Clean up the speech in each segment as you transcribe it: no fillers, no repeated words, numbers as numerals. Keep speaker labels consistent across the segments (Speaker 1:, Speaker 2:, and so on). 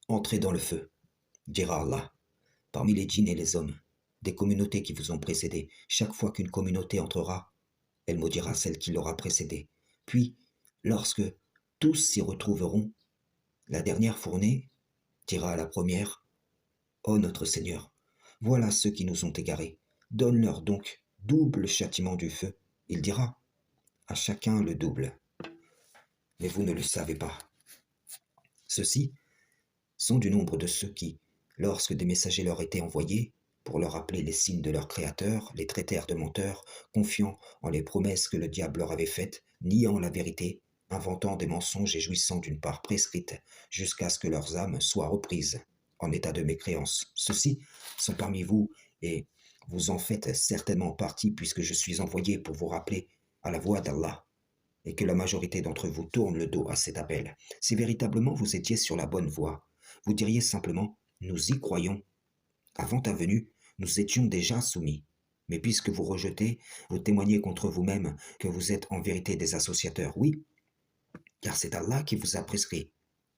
Speaker 1: Entrez dans le feu, dira Allah, parmi les djinns et les hommes, des communautés qui vous ont précédés. Chaque fois qu'une communauté entrera, elle maudira celle qui l'aura précédée. Puis, lorsque tous s'y retrouveront, la dernière fournée dira à la première, ô notre Seigneur, voilà ceux qui nous ont égarés. Donne-leur donc double châtiment du feu. Il dira, à chacun le double. Mais vous ne le savez pas. Ceux-ci sont du nombre de ceux qui, lorsque des messagers leur étaient envoyés, pour leur rappeler les signes de leur Créateur, les traitèrent de menteurs, confiant en les promesses que le diable leur avait faites, niant la vérité, inventant des mensonges et jouissant d'une part prescrite, jusqu'à ce que leurs âmes soient reprises en état de mécréance. Ceux-ci sont parmi vous, et vous en faites certainement partie, puisque je suis envoyé pour vous rappeler à la voix d'Allah, et que la majorité d'entre vous tourne le dos à cet appel. Si véritablement vous étiez sur la bonne voie, vous diriez simplement, nous y croyons. Avant ta venue, nous étions déjà soumis. Mais puisque vous rejetez, vous témoignez contre vous-même que vous êtes en vérité des associateurs. Oui, car c'est Allah qui vous a prescrit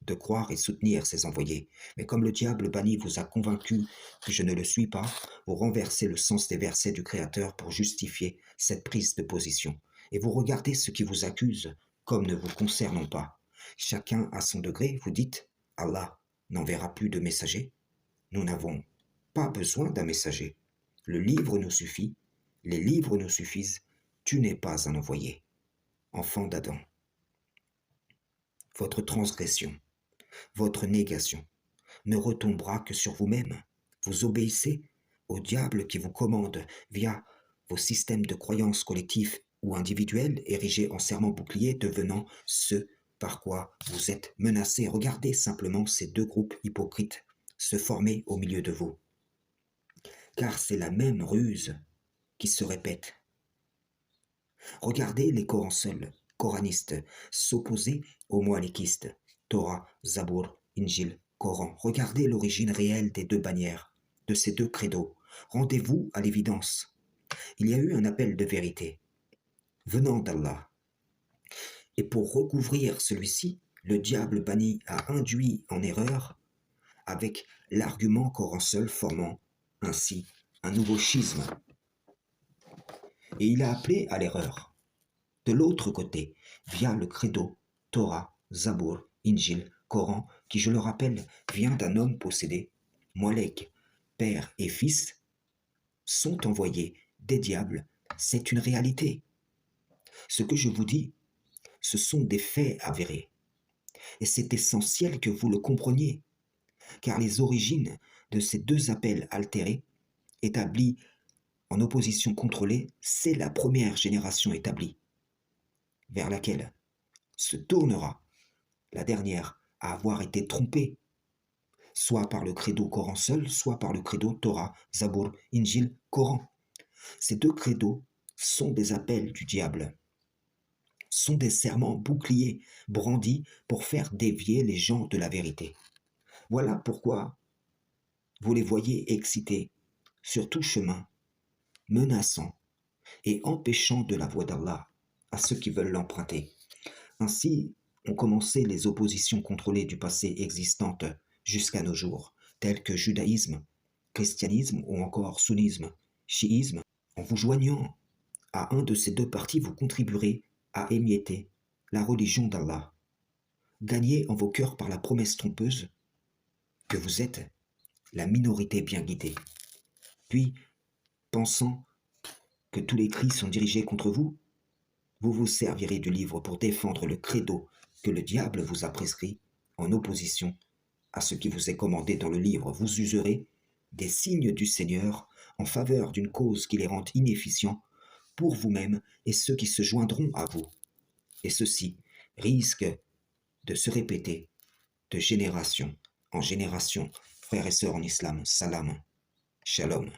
Speaker 1: de croire et soutenir ses envoyés. Mais comme le diable banni vous a convaincu que je ne le suis pas, vous renversez le sens des versets du Créateur pour justifier cette prise de position. Et vous regardez ceux qui vous accusent comme ne vous concernant pas. Chacun à son degré, vous dites, Allah n'enverra plus de messagers. Nous n'avons pas besoin d'un messager. Le livre nous suffit, les livres nous suffisent. Tu n'es pas un envoyé. Enfant d'Adam, votre transgression, votre négation ne retombera que sur vous-même. Vous obéissez au diable qui vous commande via vos systèmes de croyances collectifs ou individuels érigés en serment bouclier, devenant ce par quoi vous êtes menacés. Regardez simplement ces deux groupes hypocrites se former au milieu de vous. Car c'est la même ruse qui se répète. Regardez les coranistes s'opposer aux moalikistes, Torah, Zabour, Injil, Coran. Regardez l'origine réelle des deux bannières, de ces deux credos. Rendez-vous à l'évidence. Il y a eu un appel de vérité, venant d'Allah. Et pour recouvrir celui-ci, le diable banni a induit en erreur avec l'argument Coran seul, formant ainsi un nouveau schisme. Et il a appelé à l'erreur. De l'autre côté, via le credo, Torah, Zabour, Injil, Coran, qui, je le rappelle, vient d'un homme possédé, Molek, père et fils, sont envoyés des diables. C'est une réalité. Ce que je vous dis, ce sont des faits avérés. Et c'est essentiel que vous le compreniez, car les origines de ces deux appels altérés, établis en opposition contrôlée, c'est la première génération établie, vers laquelle se tournera la dernière à avoir été trompée, soit par le credo Coran seul, soit par le credo Torah, Zabour, Injil, Coran. Ces deux credos sont des appels du diable, sont des serments boucliers brandis pour faire dévier les gens de la vérité. Voilà pourquoi vous les voyez excités sur tout chemin, menaçant et empêchant de la voie d'Allah à ceux qui veulent l'emprunter. Ainsi ont commencé les oppositions contrôlées du passé existantes jusqu'à nos jours, telles que judaïsme, christianisme ou encore sunnisme, chiisme. En vous joignant à un de ces deux partis, vous contribuerez à émietter la religion d'Allah, gagnée en vos cœurs par la promesse trompeuse que vous êtes la minorité bien guidée. Puis, pensant que tous les cris sont dirigés contre vous, vous vous servirez du livre pour défendre le credo que le diable vous a prescrit en opposition à ce qui vous est commandé dans le livre. Vous userez des signes du Seigneur en faveur d'une cause qui les rend inefficients pour vous-même et ceux qui se joindront à vous. Et ceci risque de se répéter de génération en génération. Frères et sœurs en islam, salam, shalom.